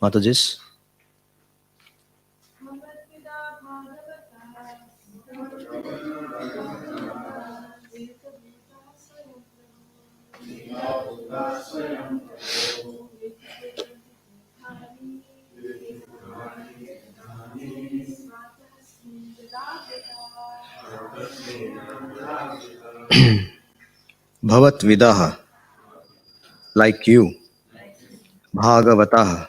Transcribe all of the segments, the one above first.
Mataji's. Bhavat Vidaha, like you, Bhagavataha,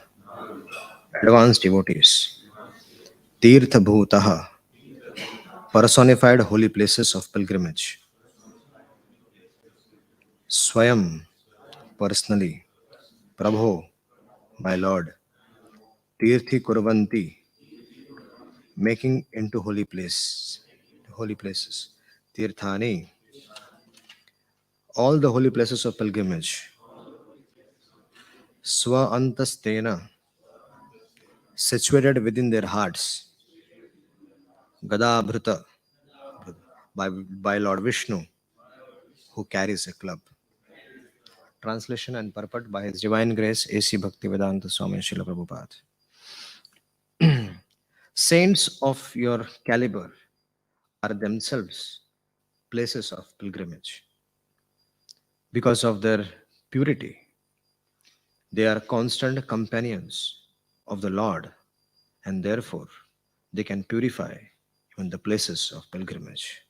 advanced devotees, Tirtha Bhutaha, personified holy places of pilgrimage, Swayam, personally, Prabho, my Lord, Tirthi Kurvanti, making into holy places, Tirthani, all the holy places of pilgrimage, Swa Antastena, situated within their hearts, Gadabhrita, by Lord Vishnu, who carries a club. Translation and purport by His Divine Grace A.C. Bhaktivedanta Swami Srila Prabhupada. Saints of your caliber are themselves places of pilgrimage. Because of their purity, they are constant companions of the Lord, and therefore they can purify even the places of pilgrimage.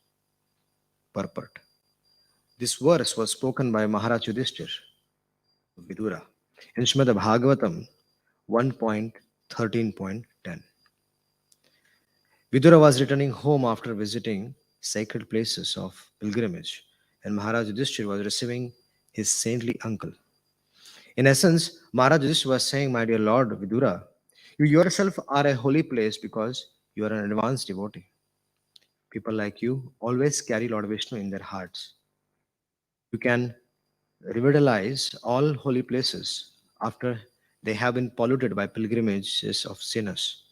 Purport. This verse was spoken by Maharaj Yudhishthir Vidura in Srimad Bhagavatam 1.13.10. Vidura was returning home after visiting sacred places of pilgrimage, and Maharaj Yudhishthir was receiving his saintly uncle. In essence, Maharaj Yudhishthir was saying, my dear Lord Vidura, you yourself are a holy place because you are an advanced devotee. People like you always carry Lord Vishnu in their hearts. You can revitalize all holy places after they have been polluted by pilgrimages of sinners.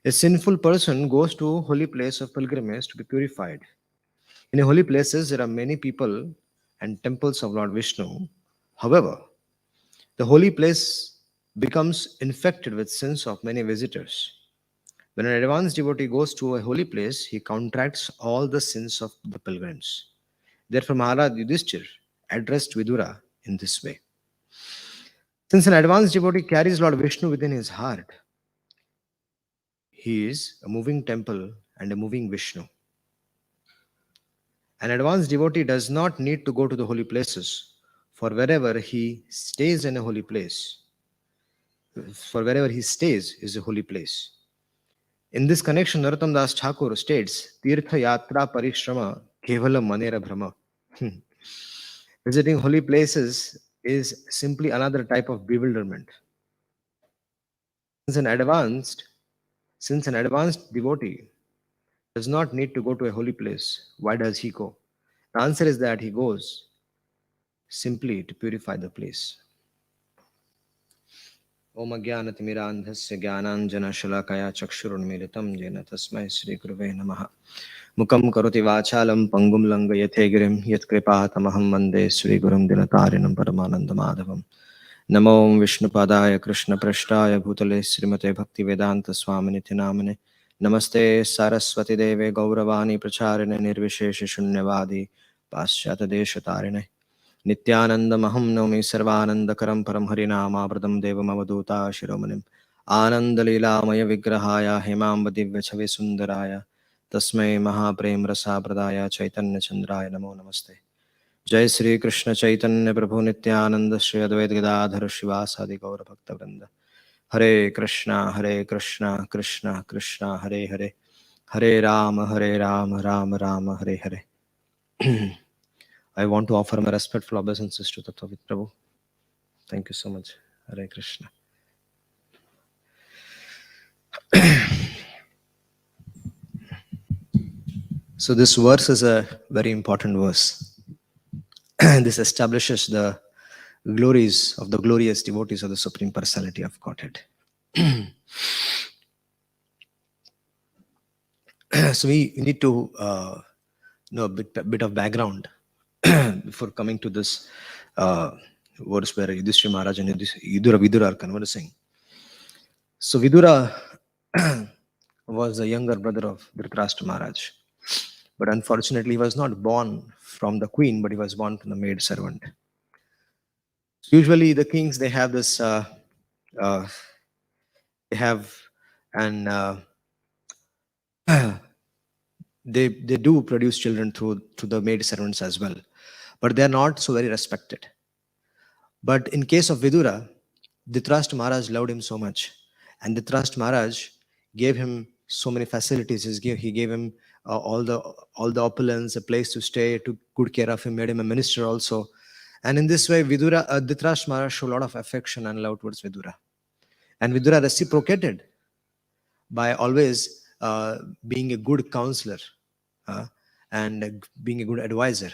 A sinful person goes to a holy place of pilgrimage to be purified. In holy places, there are many people and temples of Lord Vishnu. However, the holy place becomes infected with sins of many visitors. When an advanced devotee goes to a holy place, he contracts all the sins of the pilgrims. Therefore, Maharaj Yudhishthir addressed Vidura in this way. Since an advanced devotee carries Lord Vishnu within his heart, he is a moving temple and a moving Vishnu. An advanced devotee does not need to go to the holy places, for wherever he stays in a holy place, for wherever he stays is a holy place. In this connection, Narottam Das Thakur states, Tirtha Yatra Parishrama Kevala Manera Brahma. Visiting holy places is simply another type of bewilderment. Since an advanced devotee does not need to go to a holy place, why does he go? The answer is that he goes simply to purify the place. Om Ajnanatimirandhasya Jnananjana Shalakaya Chakshurunmilitam Jena Tasmai Sri Guruve Namaha. Mukam Karoti Vachalam Pangum Langayate Girim Yat Kripatamaham Vande Sri Gurum Dinatarinam Paramananda Madhavam. Namo Vishnupadaya Krishna Prashtaya Bhutale Srimate Bhaktivedanta Swaminiti Namane. Namaste Saraswati Deve Gauravani Pracharine Nirvishesha Shunyavadi Paschata Deshatarine. Nityanandamaham Nami Sarvanandakaram Param Harinamavradam Devam Avaduta Shiromanim Anandalilamaya Vigrahaya Hemamba Divyachavi Sundaraya Tasmai Mahaprem Rasa Pradaya Chaitanya Chandraya Namo Namaste. Jai Sri Krishna Chaitanya Prabhu Nityananda Shri Advaita Gadadhar Shivasadi Gaura Bhakta Vrinda. Hare Krishna Krishna Krishna Hare Hare Hare Rama, Ram Rama, Hare Hare. I want to offer my respectful obeisances to Tattva Prabhu. Thank you so much. Hare Krishna. So this verse is a very important verse. This establishes the glories of the glorious devotees of the Supreme Personality of Godhead. So we need to know a bit of background before coming to this verse where Yudhishthira Maharaj and Vidura are conversing. So Vidura was the younger brother of Dhritarashtra Maharaj. But unfortunately, he was not born from the queen, but he was born from the maid servant. Usually, the kings, they have this, uh, they have an, they do produce children through the maid servants as well, but they are not so very respected. But in case of Vidura, Dhritarashtra Maharaj loved him so much, and Dhritarashtra Maharaj gave him so many facilities. He gave him all the opulence, a place to stay, took good care of him, made him a minister also. And in this way, Dhritarashtra Maharaj showed a lot of affection and love towards Vidura. And Vidura reciprocated by always being a good counselor and being a good advisor.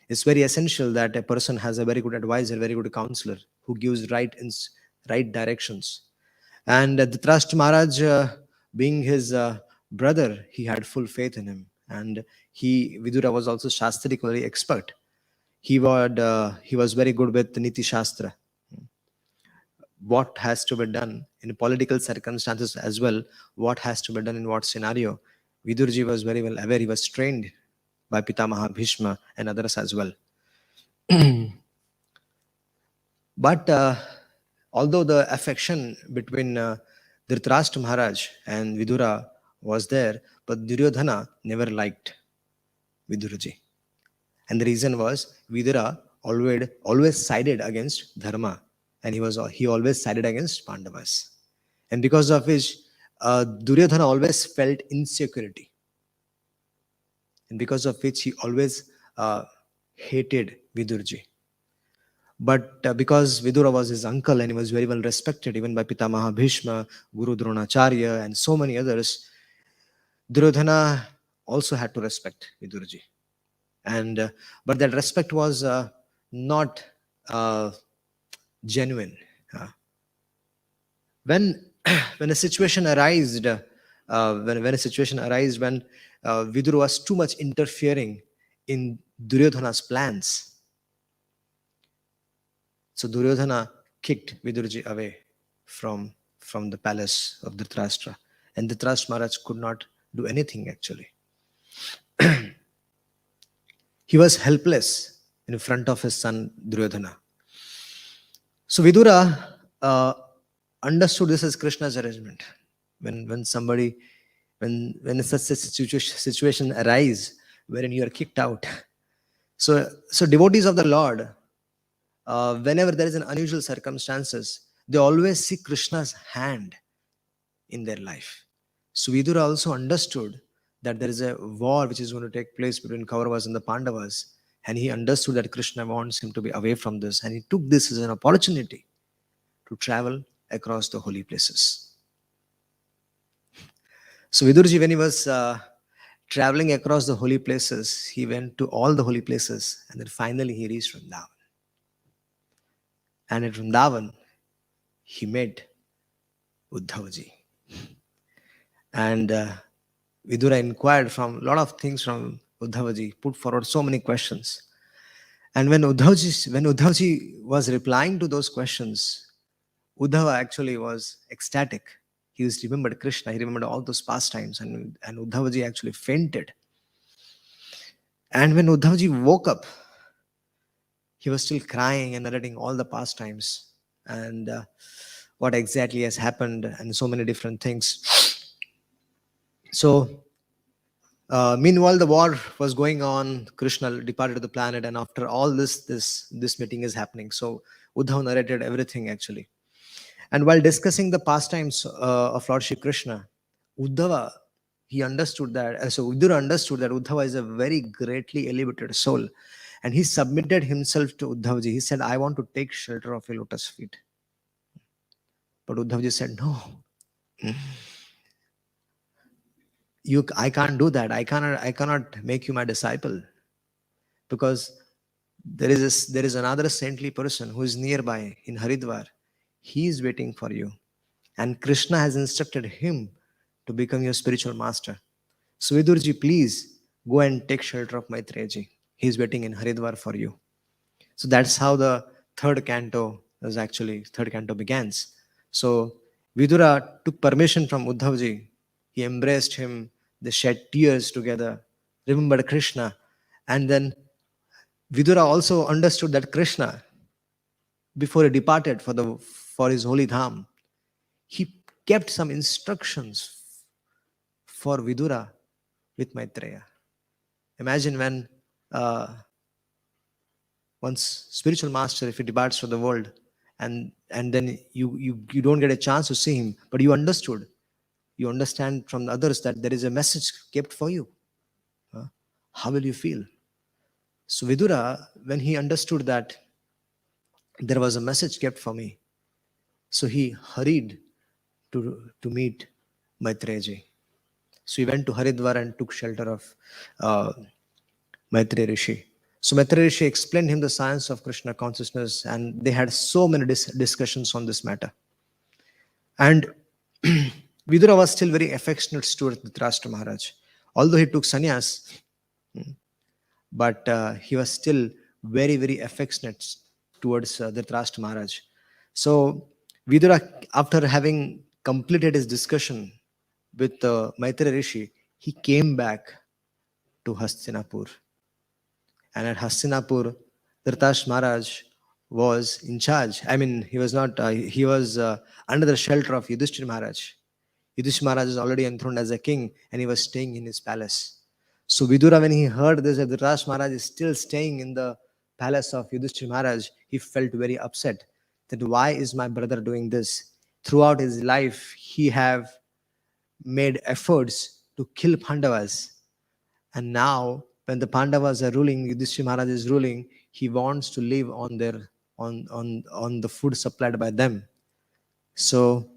It's very essential that a person has a very good advisor, very good counselor who gives right directions. And Dhritarashtra Maharaj, being his brother, he had full faith in him. And Vidura was also shastrically expert. He was very good with Niti Shastra. What has to be done in political circumstances as well, what has to be done in what scenario. Vidurji was very well aware. He was trained by Pitamaha Bhishma and others as well. But although the affection between Dhritarashtra Maharaj and Vidura was there, but Duryodhana never liked Viduraji. And the reason was Vidura always sided against Dharma, and he always sided against Pandavas. And because of which Duryodhana always felt insecurity. And because of which he always hated Vidurji. But because Vidura was his uncle and he was very well respected even by Pitamaha Bhishma, Guru Dronacharya and so many others, Duryodhana also had to respect Vidurji. And but that respect was not genuine. When a situation arose, when Vidura was too much interfering in Duryodhana's plans, so Duryodhana kicked Vidurji away from the palace of Dhritarashtra, and Dhritarashtra Maharaj could not do anything actually. He was helpless in front of his son Duryodhana. So Vidura understood this as Krishna's arrangement. When such a situation arise wherein you are kicked out. So devotees of the Lord, whenever there is an unusual circumstances, they always see Krishna's hand in their life. So Vidura also understood that there is a war which is going to take place between Kauravas and the Pandavas, and he understood that Krishna wants him to be away from this, and he took this as an opportunity to travel across the holy places. So Vidurji, when he was traveling across the holy places, he went to all the holy places, and then finally he reached Vrindavan. And at Vrindavan, he met Uddhavji. And Vidura inquired from a lot of things from Uddhavji, put forward so many questions. And when Uddhavji was replying to those questions, Uddhava actually was ecstatic. He remembered Krishna, he remembered all those pastimes, and Uddhavji actually fainted. And when Uddhavji woke up, he was still crying and narrating all the pastimes and what exactly has happened and so many different things. So meanwhile, the war was going on. Krishna departed the planet, and after all this meeting is happening. So Uddhava narrated everything actually. And while discussing the pastimes of Lord Shri Krishna, Uddhava, he understood that. So Vidura understood that Uddhava is a very greatly elevated soul. And he submitted himself to Uddhavji. He said, I want to take shelter of your lotus feet. But Uddhavji said, no, I can't do that. I cannot make you my disciple. Because there is another saintly person who is nearby in Haridwar. He is waiting for you. And Krishna has instructed him to become your spiritual master. So Vidurji, please go and take shelter of Maitreyaji. He is waiting in Haridwar for you. So that's how the third canto begins. So Vidura took permission from Uddhavji. He embraced him. They shed tears together, remembered Krishna. And then Vidura also understood that Krishna, before he departed for his holy dham, he kept some instructions for Vidura with Maitreya. Imagine when one's spiritual master, if he departs from the world, and then you don't get a chance to see him, but you understand from the others that there is a message kept for you. How will you feel? So Vidura, when he understood that there was a message kept for me, so he hurried to meet Maitreyaji. So he went to Haridwar and took shelter of Maitreya Rishi. So Maitreya Rishi explained him the science of Krishna consciousness, and they had so many discussions on this matter. And Vidura was still very affectionate toward Dhritarashtra Maharaj. Although he took sannyas, but he was still very, very affectionate towards Dhritarashtra Maharaj. So Vidura, after having completed his discussion with Maitreya Rishi, he came back to Hastinapur. And at Hastinapur, Dhritarashtra Maharaj was in charge. I mean, he was not, he was under the shelter of Yudhishthira Maharaj. Yudhishthira Maharaj is already enthroned as a king, and he was staying in his palace. So Vidura, when he heard this, that Dhritarashtra Maharaj is still staying in the palace of Yudhishthira Maharaj, he felt very upset that why is my brother doing this? Throughout his life, he have made efforts to kill Pandavas. And now, when the Pandavas are ruling, Yudhishthira Maharaj is ruling, he wants to live on the food supplied by them. So,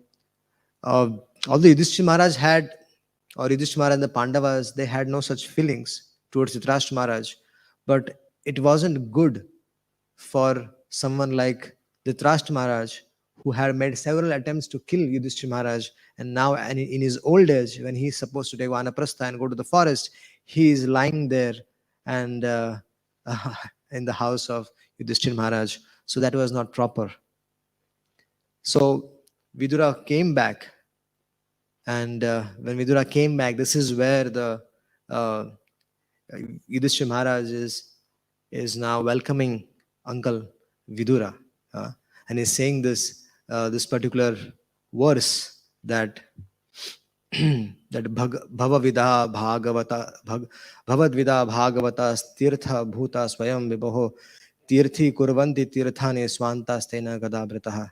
although Yudhishthira Maharaj and the Pandavas, they had no such feelings towards Dhritarashtra Maharaj, but it wasn't good for someone like Dhritarashtra Maharaj, who had made several attempts to kill Yudhishthira Maharaj, and now in his old age, when he's supposed to take Vanaprastha and go to the forest, he is lying there and in the house of Yudhishthira Maharaj. So that was not proper. So Vidura came back, and when Vidura came back, this is where the Yudhishthira Maharaj is now welcoming Uncle Vidura, and is saying this particular verse that that bhavavida bhagavata tirtha bhuta swayam vibho tirthi kurvanti tirthane swanta stena gadabritaha.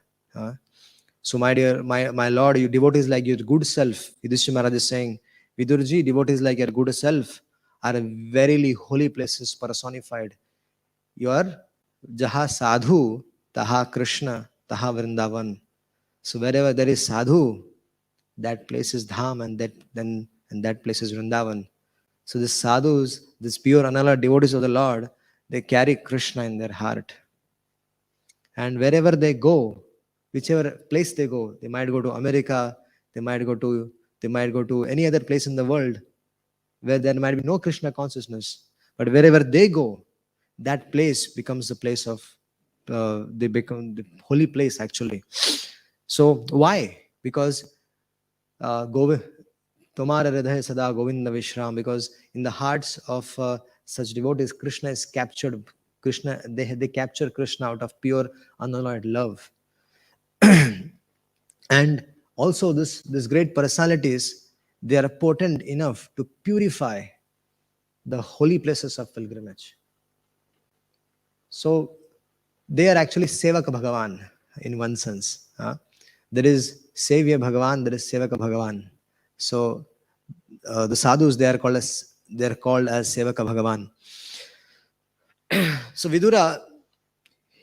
So my dear, my lord, you devotees like your good self, Yudhishthira Maharaj is saying, Vidurji, devotees like your good self are verily holy places personified. You are jaha sadhu, taha Krishna, taha Vrindavan. So wherever there is sadhu, that place is dham, and that place is Vrindavan. So the sadhus, this pure anala devotees of the Lord, they carry Krishna in their heart. And wherever they go, whichever place they go, they might go to America, they might go to any other place in the world where there might be no Krishna consciousness. But wherever they go, that place becomes the place of, they become the holy place actually. So why? Because Tomara Hriday Sada Govinda Vishram, because in the hearts of such devotees, Krishna is captured. They capture Krishna out of pure unalloyed love. And also this great personalities, they are potent enough to purify the holy places of pilgrimage. So they are actually Sevaka Bhagavan in one sense. There is Savior Bhagavan, there is Sevaka Bhagavan. So the sadhus, they are called as Sevaka Bhagavan. So Vidura,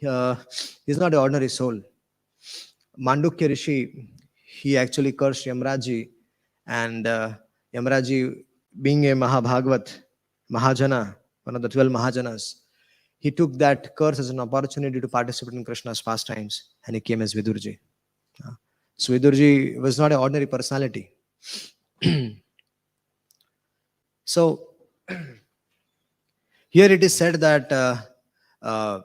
is not an ordinary soul. Mandukya Rishi, he actually cursed Yamraji, and Yamraji, being a Mahabhagavat, Mahajana, one of the 12 Mahajanas, he took that curse as an opportunity to participate in Krishna's pastimes, and he came as Vidurji. So Vidurji was not an ordinary personality. So here it is said that that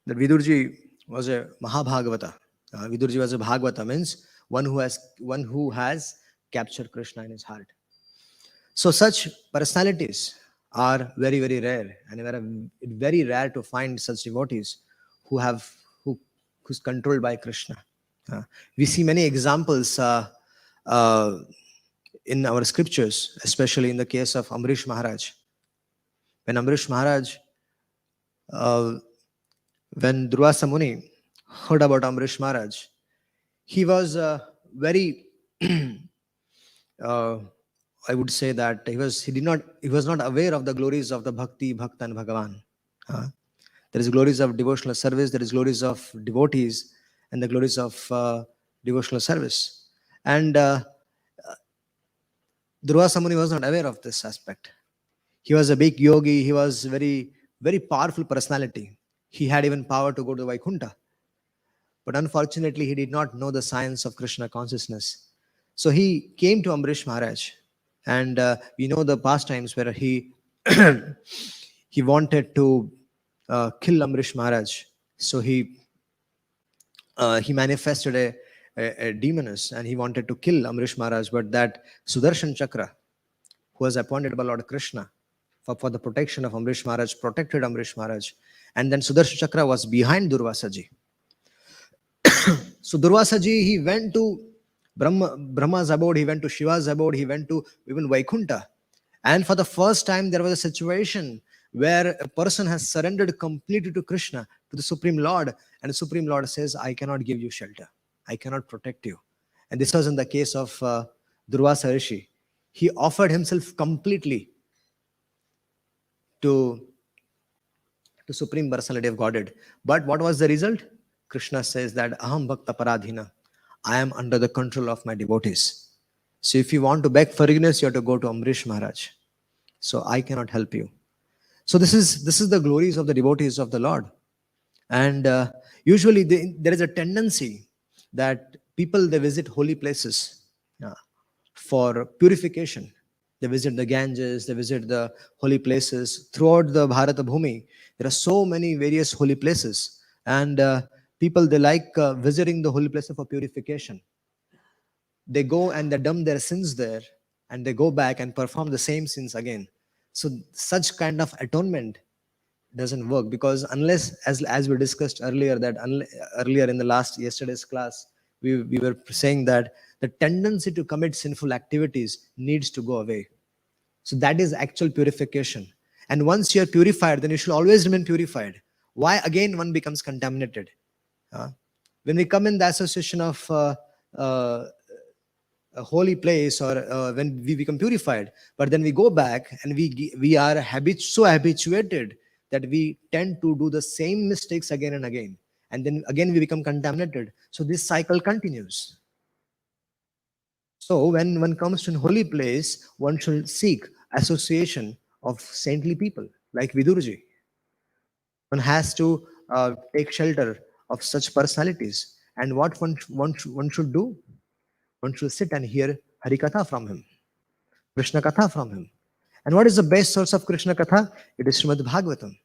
Vidurji was a Mahabhagavata. Vidurji was a Bhagavata, means one who has captured Krishna in his heart. So such personalities are very, very rare, and very rare to find such devotees who's controlled by Krishna. We see many examples in our scriptures, especially in the case of Amrish Maharaj. When Amrish Maharaj, when Durvasa Muni heard about Amrish Maharaj, he was very I would say that he was not aware of the glories of the Bhakti, Bhakta and Bhagavan. There is glories of devotional service, there is glories of devotees, and the glories of devotional service. And Durvasa Muni was not aware of this aspect. He was a big yogi, he was very, very powerful personality. He had even power to go to Vaikuntha. But unfortunately, he did not know the science of Krishna consciousness. So he came to Amrish Maharaj, and we know the pastimes where he he wanted to kill Amrish Maharaj. So he manifested a demoness, and he wanted to kill Amrish Maharaj. But that Sudarshan Chakra, who was appointed by Lord Krishna for the protection of Amrish Maharaj, protected Amrish Maharaj. And then Sudarshan Chakra was behind Durvasaji. So Durvasaji, he went to Brahma's abode, he went to Shiva's abode, he went to even Vaikuntha. And for the first time, there was a situation where a person has surrendered completely to Krishna, to the Supreme Lord, and the Supreme Lord says, I cannot give you shelter, I cannot protect you. And this was in the case of Durvasa Rishi. He offered himself completely to Supreme Personality of Godhead. But what was the result? Krishna says that Aham Bhakta Paradhina, I am under the control of my devotees. So if you want to beg forgiveness, you have to go to Amrish Maharaj. So I cannot help you. So this is the glories of the devotees of the Lord. And usually there is a tendency that people, they visit holy places for purification. They visit the Ganges, they visit the holy places. Throughout the Bharata Bhumi, there are so many various holy places. And people, they like visiting the holy places for purification. They go and they dump their sins there, and they go back and perform the same sins again. So such kind of atonement doesn't work, because unless, as we discussed earlier, that earlier in the yesterday's class, we were saying that the tendency to commit sinful activities needs to go away. So that is actual purification. And once you are purified, then you should always remain purified. Why again one becomes contaminated? When we come in the association of a holy place, or when we become purified, but then we go back and we are so habituated that we tend to do the same mistakes again and again, and then again we become contaminated. So this cycle continues. So when one comes to a holy place, one should seek association of saintly people like Vidurji. One has to take shelter of such personalities. And what one should do? One should sit and hear Harikatha from him, Krishna Katha from him. And what is the best source of Krishna Katha? It is Srimad Bhagavatam.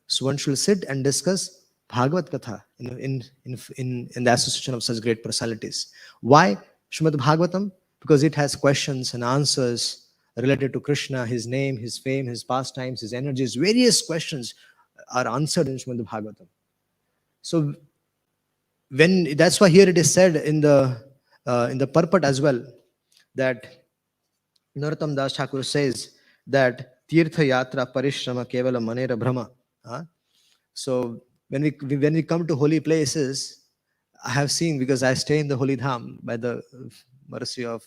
So one should sit and discuss Bhagavad Katha in the association of such great personalities. Why Srimad Bhagavatam? Because it has questions and answers related to Krishna, his name, his fame, his pastimes, his energies. Various questions are answered in Srimad Bhagavatam. So that's why here it is said in the purport as well, that Narottam Das Thakur says that Tirtha Yatra Parishrama Kevala Manera Brahma. So when we come to holy places, I have seen, because I stay in the Holy Dham by the mercy of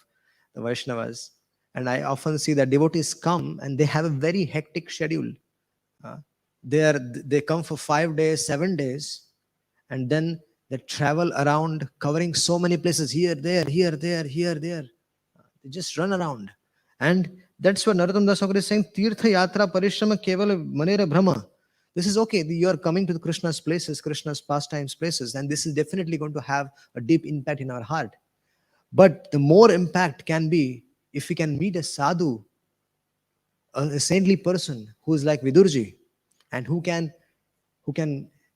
the Vaishnavas, and I often see that devotees come and they have a very hectic schedule. Uh, they come for 5 days, 7 days, and then they travel around covering so many places, here, there, here, there, here, there. They just run around. And that's what Narottam Das Thakur is saying, Tirtha Yatra Parishrama Kevala Manera Brahma. This is okay. You are coming to the Krishna's places, Krishna's pastimes places, and this is definitely going to have a deep impact in our heart. But the more impact can be if we can meet a sadhu, a saintly person who is like Vidurji, and who can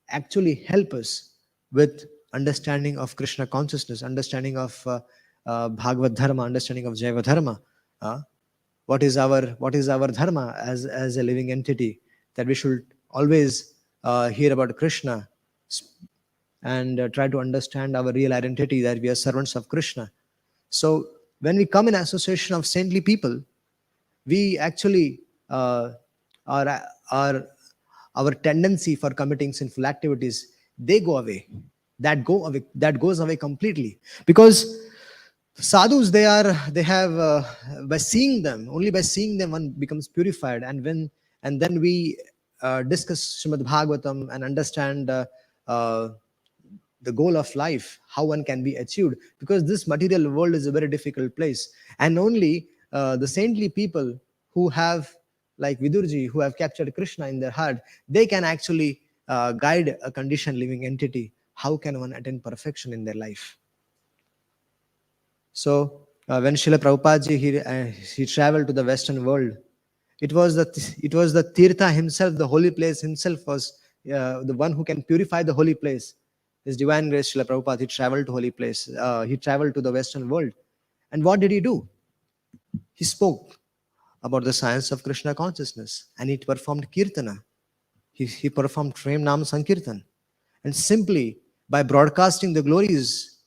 actually help us with understanding of Krishna consciousness, understanding of Bhagavad Dharma, understanding of Jaiva Dharma. What is our dharma as a living entity, that we should always hear about Krishna and try to understand our real identity, that we are servants of Krishna. So when we come in association of saintly people, we actually our tendency for committing sinful activities, they go away. That goes away completely, because sadhus, they have by seeing them, only by seeing them one becomes purified. And then we discuss Srimad Bhagavatam and understand the goal of life, how one can be achieved, because this material world is a very difficult place, and only the saintly people who have, like Vidurji, who have captured Krishna in their heart, they can actually guide a conditioned living entity. How can one attain perfection in their life? So when Srila Prabhupada ji, he traveled to the Western world, it was the Tirtha himself, the holy place himself, was the one who can purify the holy place. His divine grace, Srila Prabhupada, he traveled to holy place. He traveled to the Western world. And what did he do? He spoke about the science of Krishna consciousness, and he performed kirtana. He performed Prem Nam Sankirtan. And simply by broadcasting the glories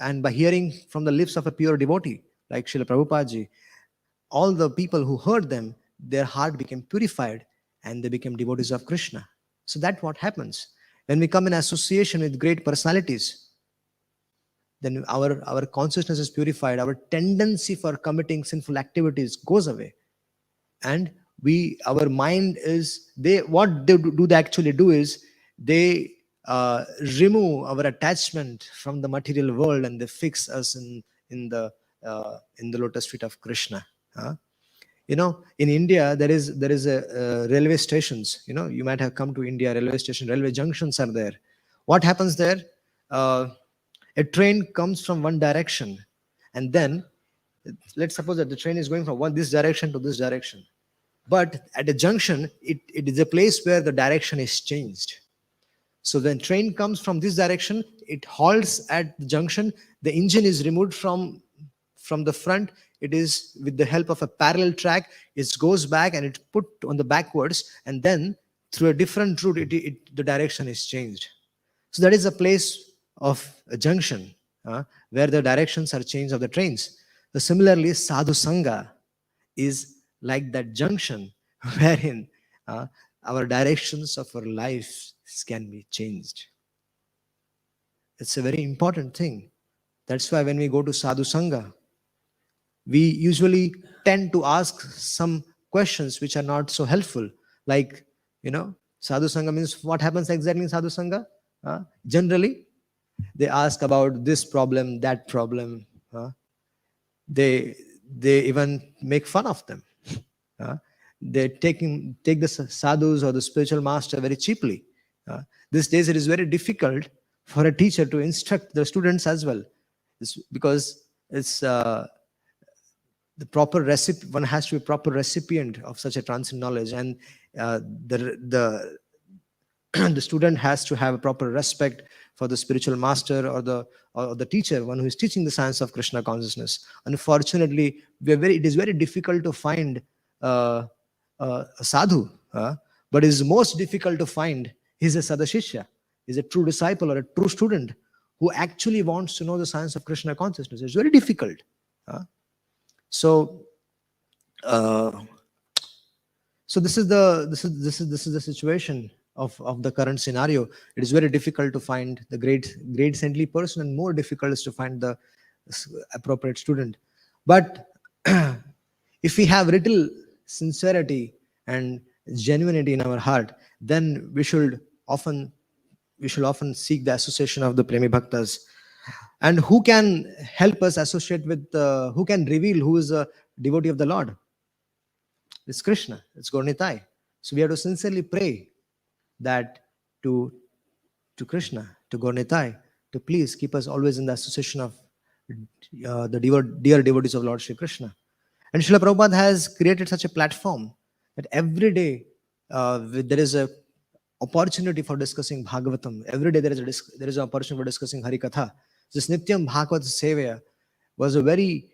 and by hearing from the lips of a pure devotee like Srila Prabhupada ji, all the people who heard them, their heart became purified and they became devotees of Krishna. So that's what happens. When we come in association with great personalities, then our consciousness is purified, our tendency for committing sinful activities goes away. And our mind is, what they actually do is, they remove our attachment from the material world, and they fix us in the lotus feet of Krishna. In India, there is a railway stations. You might have come to India. Railway station, railway junctions are there. What happens there? A train comes from one direction, and then let's suppose that the train is going from this direction to this direction. But at a junction, it is a place where the direction is changed. So when train comes from this direction, it halts at the junction. The engine is removed from the front. It is with the help of a parallel track. It goes back and it's put on the backwards, and then through a different route, the direction is changed. So that is a place of a junction where the directions are changed of the trains. So similarly, sadhu sangha is like that junction wherein our directions of our lives can be changed. It's a very important thing. That's why when we go to sadhu sangha, we usually tend to ask some questions which are not so helpful. Like, sadhu sangha means, what happens exactly in sadhu sangha? Generally, they ask about this problem, that problem. They even make fun of them. They take the sadhus or the spiritual master very cheaply. These days, it is very difficult for a teacher to instruct the students as well, because it's the proper recipient. One has to be a proper recipient of such a transcendent knowledge, and the the student has to have a proper respect for the spiritual master or the teacher, one who is teaching the science of Krishna consciousness. Unfortunately, it is very difficult to find a sadhu, but it is most difficult to find is a sadashishya, is a true disciple or a true student who actually wants to know the science of Krishna consciousness. It's very difficult. So this is the situation of the current scenario, it is very difficult to find the great saintly person, and more difficult is to find the appropriate student. But if we have little sincerity and genuinity in our heart, then we should often seek the association of the Premi Bhaktas. And who can help us associate with, who can reveal who is a devotee of the Lord? It's Krishna, it's Gaurnitai. So we have to sincerely pray that to Krishna, to Gaurnitai, to please keep us always in the association of the dear devotees of Lord Shri Krishna. And Srila Prabhupada has created such a platform that every day there is a opportunity for discussing Bhagavatam. Every day there is an opportunity for discussing Hari Katha. This Nityam Bhagavat Sevaya was a very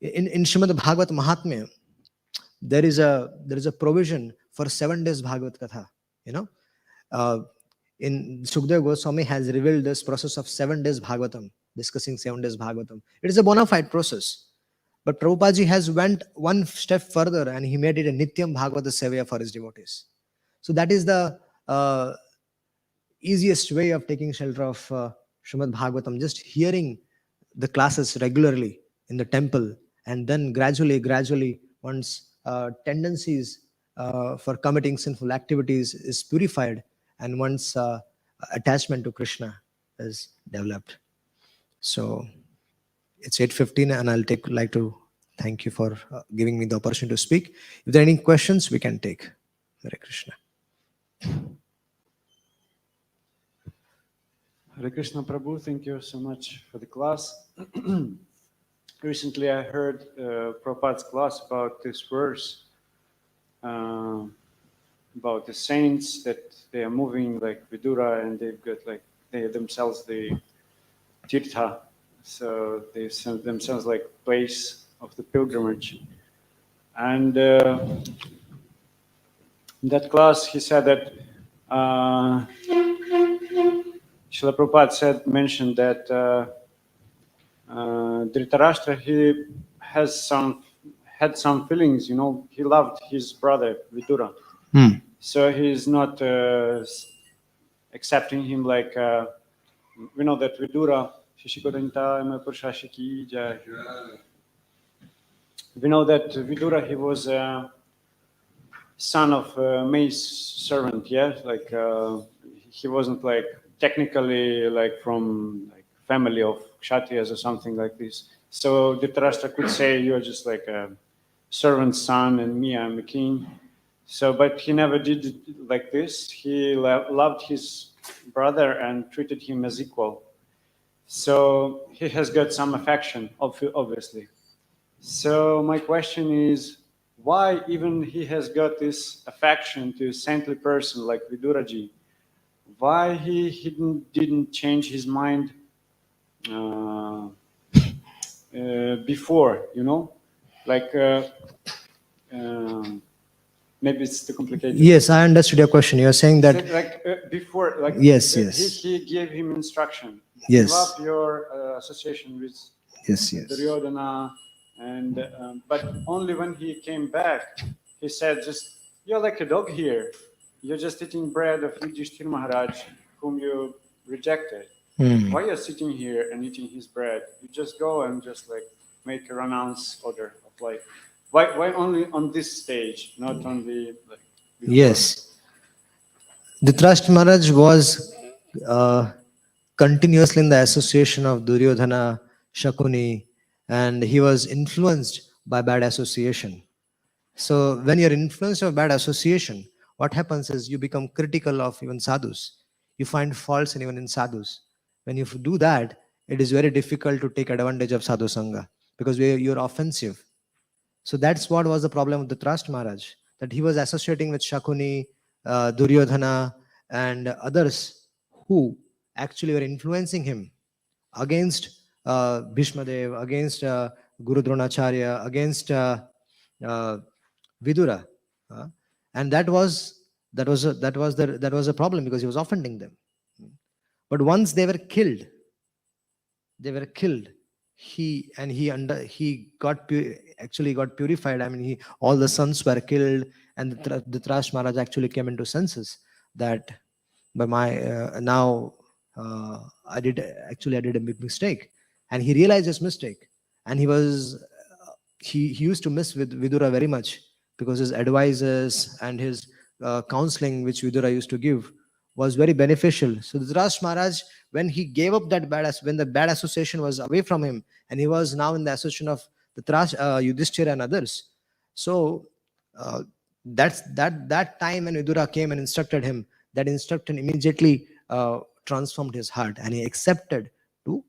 in Srimad Bhagavat Mahatmya, there is a provision for 7 days Bhagavat Katha. In Sukdev Goswami has revealed this process of 7 days Bhagavatam, discussing 7 days Bhagavatam. It is a bona fide process. But Prabhupada ji has went one step further, and he made it a Nityam Bhagavata Sevaya for his devotees. So that is the easiest way of taking shelter of Srimad Bhagavatam, just hearing the classes regularly in the temple, and then gradually, once tendencies for committing sinful activities is purified, and once attachment to Krishna is developed. So it's 8:15, and I'll like to thank you for giving me the opportunity to speak. If there are any questions, we can take. Hare Krishna. Hare Krishna Prabhu, thank you so much for the class. Recently I heard Prabhupada's class about this verse, about the saints, that they are moving like Vidura, and they've got like, they themselves the tirtha, so they send themselves like place of the pilgrimage. And in that class he said that Srila Prabhupada mentioned that Dhritarashtra, he had some feelings, he loved his brother Vidura. So he's not accepting him like, we know that Vidura, we know that Vidura, he was a son of a maid's servant, yeah? Like he wasn't like technically like from like family of Kshatriyas or something like this. So Dhritarashtra could say, you're just like a servant's son and me, I'm a king. So, but he never did it like this. He loved his brother and treated him as equal. So he has got some affection, obviously. So my question is, why even he has got this affection to a saintly person like Viduraji, why he didn't change his mind before, like maybe it's too complicated. Yes, I understood your question. You're saying that like before, like yes. He gave him instruction. Yes. Give up your association with Duryodhana, and but only when he came back, he said, "Just you're like a dog here. You're just eating bread of Yudhishthira Maharaj, whom you rejected. Why are you sitting here and eating his bread? You just go and just like make a renounce order of life. Why only on this stage, not on the like?" Before? Yes. Dhritarashtra Maharaj was continuously in the association of Duryodhana, Shakuni, and he was influenced by bad association. So when you're influenced by bad association, what happens is you become critical of even sadhus. You find faults even in sadhus. When you do that, it is very difficult to take advantage of sadhu sangha, because you're offensive. So that's what was the problem with Dhritarashtra Maharaj, that he was associating with Shakuni, Duryodhana, and others who actually were influencing him against Bhishma Dev, against Guru Dronacharya, against Vidura, and that was a problem, because he was offending them. But once they were killed, he got purified. I mean, all the sons were killed, and Dhritarashtra Maharaj actually came into senses. that by my now I did a big mistake, and he realized his mistake, and he used to miss with Vidura very much, because his advices and his counseling which Vidura used to give was very beneficial. So Dhritarashtra Maharaj, when he gave up that when the bad association was away from him, and he was now in the association of Yudhishthira and others. So uh, that time when Vidura came and instructed him, that instruction immediately transformed his heart, and he accepted to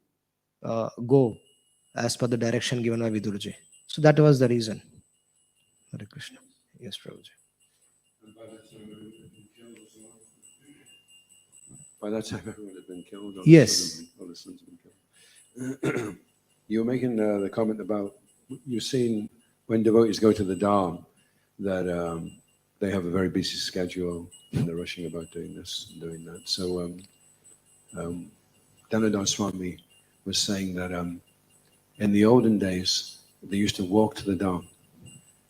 go as per the direction given by Vidurji. So that was the reason. Hare Krishna. Yes, Prabhuji. By that time, everyone had been killed. Yes. All the sons had been killed. You were making the comment about, you've seen when devotees go to the Dham that they have a very busy schedule and they're rushing about doing this and doing that. So Damodar Swami was saying that in the olden days, they used to walk to the Dham.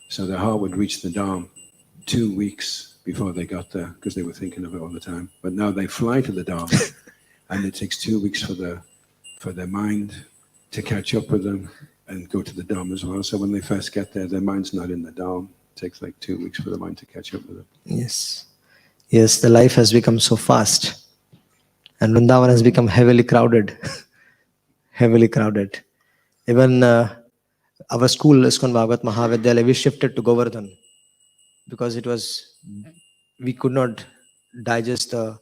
So their heart would reach the Dham 2 weeks before they got there, because they were thinking of it all the time. But now they fly to the Dham, and it takes 2 weeks for their mind to catch up with them and go to the Dham as well. So when they first get there, their mind's not in the Dham. It takes like 2 weeks for the mind to catch up with it. Yes. Yes, the life has become so fast, and Vrindavan has become heavily crowded. Heavily crowded. Even our school, ISKCON Bhagavat Mahavidyalaya, we shifted to Govardhan because we could not digest the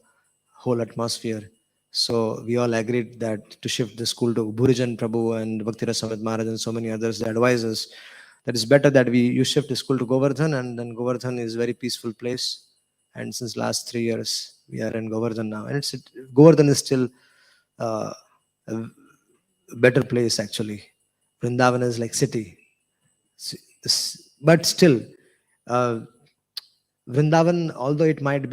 whole atmosphere. So we all agreed that to shift the school to Bhurijan Prabhu and Bhaktirasa Samit Maharaj and so many others, the advisors, that it's better that you shift the school to Govardhan, and then Govardhan is a very peaceful place. And since last 3 years, we are in Govardhan now. And Govardhan is still a better place actually. Vrindavan is like city. But still, Vrindavan, although it might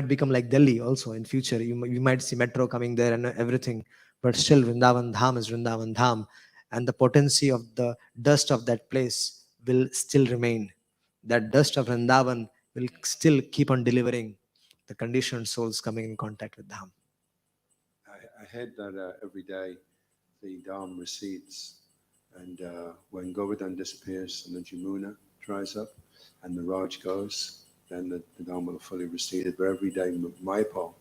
become like Delhi also in future. You might see metro coming there and everything, but still Vrindavan Dham is Vrindavan Dham, and the potency of the dust of that place will still remain. That dust of Vrindavan will still keep on delivering the conditioned souls coming in contact with Dham. I heard that every day the Dham recedes, and when Govardhan disappears and the Jamuna dries up and the Raj goes, then the Dham will fully recede. But every day Mayapur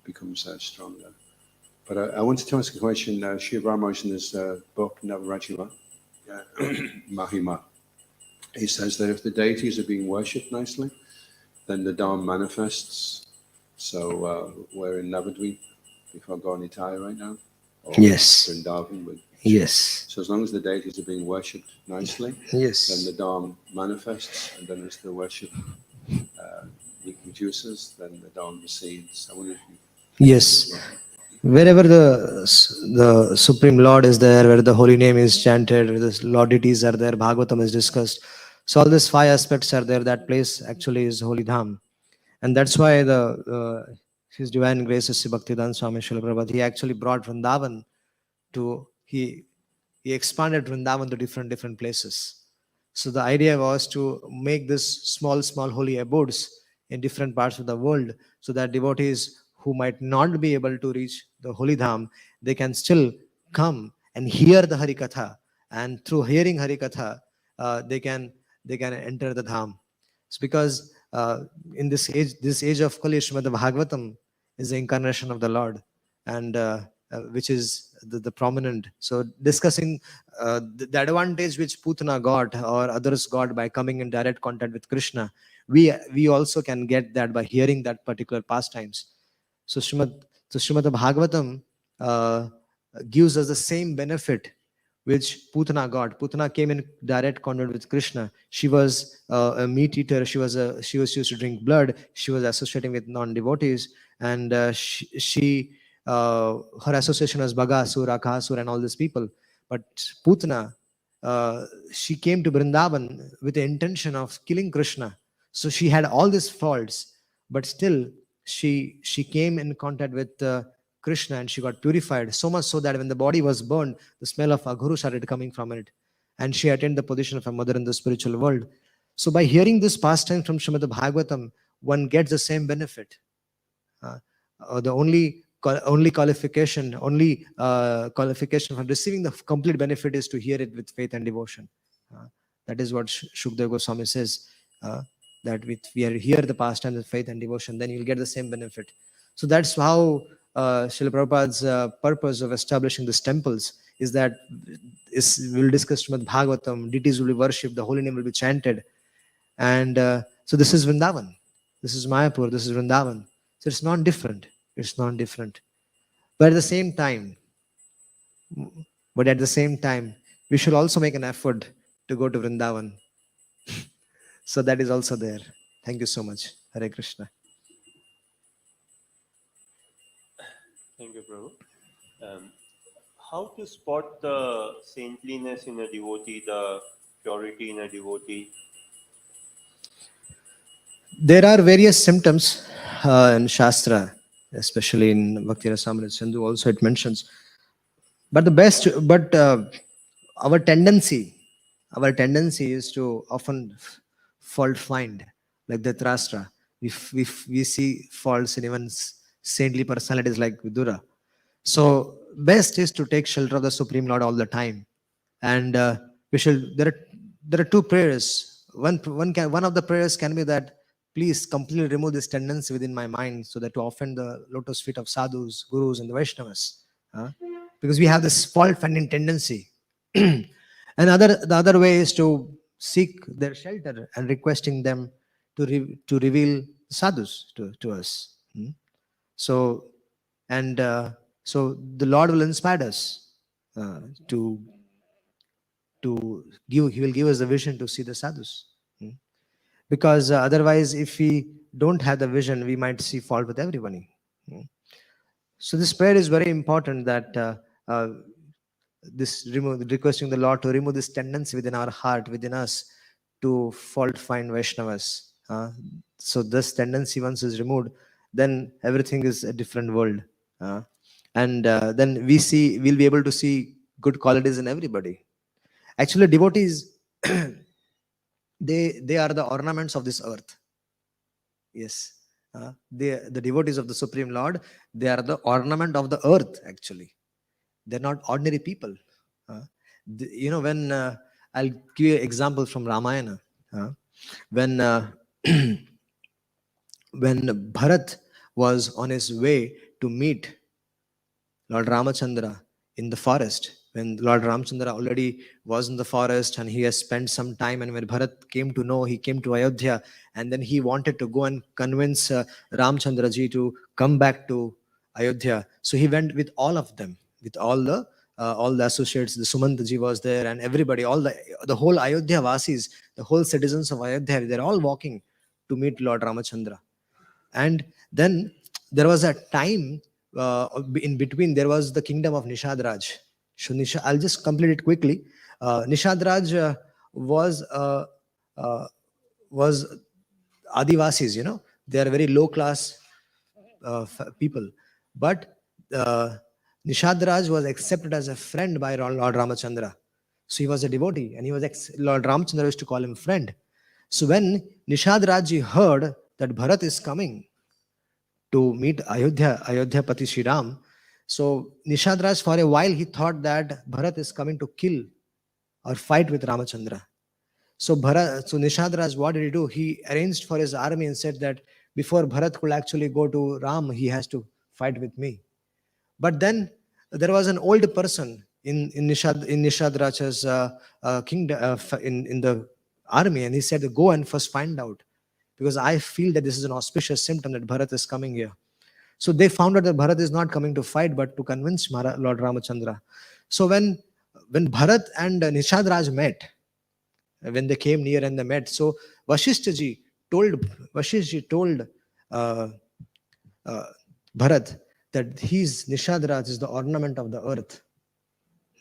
becomes stronger. But I wanted to ask a question. Sri Ramanujan in his book Navarajima, Mahima, he says that if the deities are being worshipped nicely, then the Dham manifests. So we're in Navadvip before Gaunitaya right now. Or Yes. Vrindavan. Yes. So as long as the deities are being worshipped nicely, Yes. then the Dham manifests, and then as the worship reduces, then the Dham recedes. I wonder if you... Yes. Wherever the Supreme Lord is there, where the holy name is chanted, where the Lord deities are there, Bhagavatam is discussed. So all these 5 aspects are there. That place actually is Holy Dham. And that's why His Divine Grace Sri Bhaktivedanta Swami Srila Prabhupada, he actually brought Vrindavan to, he expanded Vrindavan to different places. So the idea was to make this small holy abodes in different parts of the world, so that devotees who might not be able to reach the Holy Dham, they can still come and hear the Harikatha, and through hearing Harikatha, they can enter the Dham. It's because in this age of Kali, Srimad Bhagavatam is the incarnation of the Lord, and which is the prominent. So discussing the advantage which Putana got or others got by coming in direct contact with Krishna, we also can get that by hearing that particular pastimes. So Srimad Bhagavatam gives us the same benefit which Putana got. Putana came in direct contact with Krishna. She was a meat eater. She was used to drink blood. She was associating with non-devotees, and her association was Bagasur, Akasur, and all these people. But Putana, she came to Vrindavan with the intention of killing Krishna. So she had all these faults, but still she came in contact with Krishna, and she got purified, so much so that when the body was burned, the smell of Aghuru started coming from it, and she attained the position of a mother in the spiritual world. So by hearing this pastime from Srimad Bhagavatam, one gets the same benefit. the only qualification for receiving the complete benefit is to hear it with faith and devotion. That is what Shukdev Goswami says, that we are hear the pastime with faith and devotion, then you'll get the same benefit. So that's how Srila Prabhupada's purpose of establishing these temples is that we'll discuss Srimad Bhagavatam, deities will be worshipped, the holy name will be chanted. And so this is Vrindavan. This is Mayapur, this is Vrindavan. So it's not different. It's not different. But at the same time, we should also make an effort to go to Vrindavan. So that is also there. Thank you so much. Hare Krishna. Thank you, Prabhu. How to spot the saintliness in a devotee, the purity in a devotee? There are various symptoms in Shastra, especially in Bhakti Rasamrita Sindhu also it mentions. But our tendency is to often fault find, like Dhritarashtra. We see faults in even saintly personalities like Vidura. So best is to take shelter of the Supreme Lord all the time. And there are two prayers. One of the prayers can be that, please completely remove this tendency within my mind, so that to offend the lotus feet of sadhus, gurus, and the Vaishnavas. Because we have this fault-finding tendency. And the other way is to seek their shelter and requesting them to reveal sadhus to us. So the Lord will inspire us to give. He will give us the vision to see the sadhus. Because otherwise, if we don't have the vision, we might see fault with everybody. So this prayer is very important, that requesting the Lord to remove this tendency within our heart, within us, to fault find Vaishnavas. So this tendency, once is removed, then everything is a different world. And then we'll be able to see good qualities in everybody. Actually, devotees, they are the ornaments of this earth. Yes. The devotees of the Supreme Lord, they are the ornament of the earth, actually. They're not ordinary people. When I'll give you an example from Ramayana. When Bharat was on his way to meet Lord Ramachandra in the forest, when Lord Ramachandra already was in the forest and he has spent some time, and when Bharat came to know, he came to Ayodhya, and then he wanted to go and convince Ramchandra ji to come back to Ayodhya. So he went with all of them, with all the associates. The Sumanta ji was there, and everybody, all the whole Ayodhya Vasis, the whole citizens of Ayodhya, they're all walking to meet Lord Ramachandra. And then there was a time in between. There was the kingdom of Nishadraj. So I'll just complete it quickly. Nishadraj was Adivasis. They are very low class people, but Nishadraj was accepted as a friend by Lord Ramachandra. So he was a devotee, and Lord Ramachandra used to call him friend. So when Nishadraj heard that Bharat is coming to meet Ayodhya Pati Shri Ram, so Nishadraj, for a while, he thought that Bharat is coming to kill or fight with Ramachandra. So Nishadraj, what did he do? He arranged for his army and said that before Bharat could actually go to Ram, he has to fight with me. But then there was an old person in Nishadraj's kingdom, in the army, and he said, go and first find out, because I feel that this is an auspicious symptom that Bharat is coming here. So they found out that Bharat is not coming to fight, but to convince Lord Ramachandra. So when Bharat and Nishadraj met, when they came near and they met, so Vashishta ji told Bharat that Nishadraj is the ornament of the earth.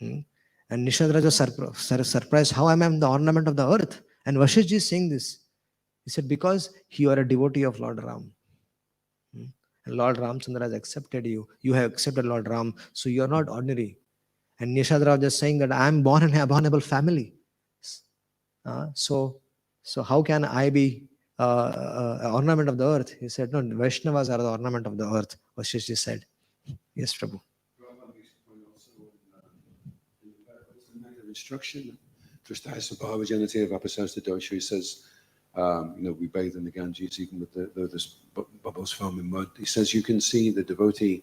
And Nishadraj was surprised, how am I the ornament of the earth? And Vashishta ji is saying this. He said, because you are a devotee of Lord Ram. And Lord Ramchandra has accepted you. You have accepted Lord Ram, so you are not ordinary. And Nishadraj was saying that I am born in an abominable family. So how can I be ornament of the earth. He said, no, Vaishnavas are the ornament of the earth. Vasishji said. Yes, Prabhu. Instruction. Tristasa Bhavajanati Vapasasta Dosha, he says, we bathe in the Ganges even with the bubbles foam in mud. He says you can see the devotee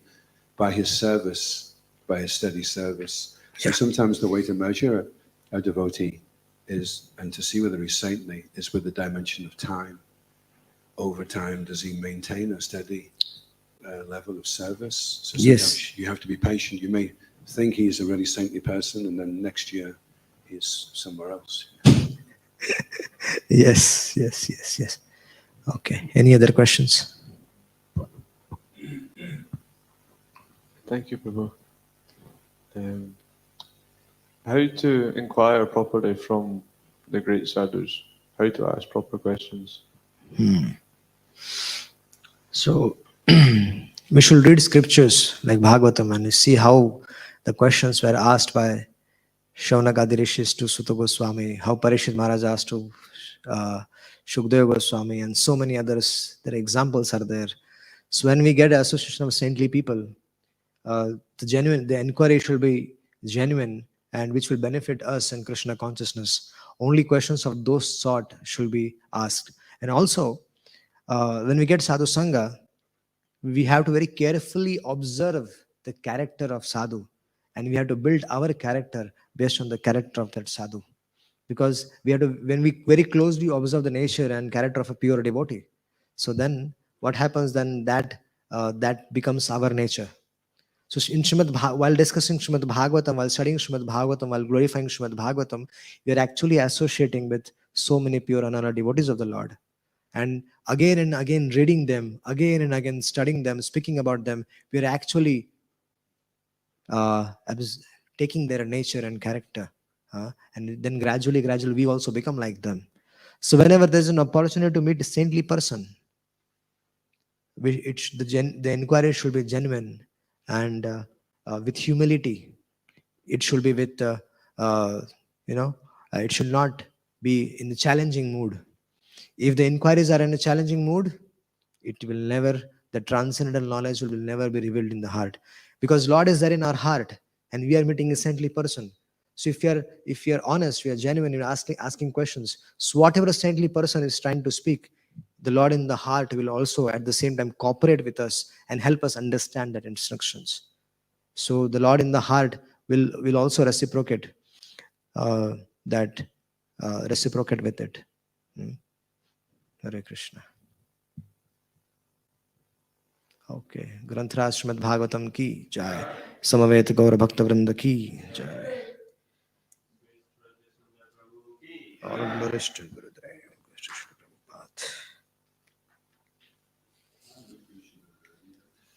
by his service, by his steady service. So sometimes the way to measure a devotee is, and to see whether he's saintly, is with the dimension of time. Over time, does he maintain a steady level of service? So Yes. You have to be patient. You may think he's a really saintly person, and then next year he's somewhere else. Yes. Okay. Any other questions? Thank you, Prabhu. How to inquire properly from the great sadhus? How to ask proper questions? So we should read scriptures like Bhagavatam and see how the questions were asked by Shaunakadi Rishis to Sutta Goswami, how Parishit Maharaj asked to Shukdeva Goswami, and so many others. Their examples are there. So when we get an association of saintly people, the inquiry should be genuine and which will benefit us and Krishna consciousness. Only questions of those sort should be asked. And also, when we get sadhu sangha, we have to very carefully observe the character of sadhu, and we have to build our character based on the character of that sadhu, because we have to, when we very closely observe the nature and character of a pure devotee, so then what happens then, that becomes our nature. So while discussing Srimad Bhagavatam, while studying Srimad Bhagavatam, while glorifying Srimad Bhagavatam, we are actually associating with so many pure Ananda devotees of the Lord. And again, reading them, again and again studying them, speaking about them, we are actually taking their nature and character. And then gradually, we also become like them. So whenever there's an opportunity to meet a saintly person, the inquiry should be genuine and with humility. It should be with, it should not be in the challenging mood. If the inquiries are in a challenging mood, the transcendental knowledge will never be revealed in the heart, because Lord is there in our heart and we are meeting a saintly person. So if you are honest, we are genuine, you're asking questions. So whatever a saintly person is trying to speak, the Lord in the heart will also at the same time cooperate with us and help us understand that instructions. So the Lord in the heart will also reciprocate reciprocate with it. Hare Krishna. Okay. Granthra Srimad Bhagavatam ki jai. Samavet Gaur Bhakta Vrinda ki jai. All Guru Gurudev.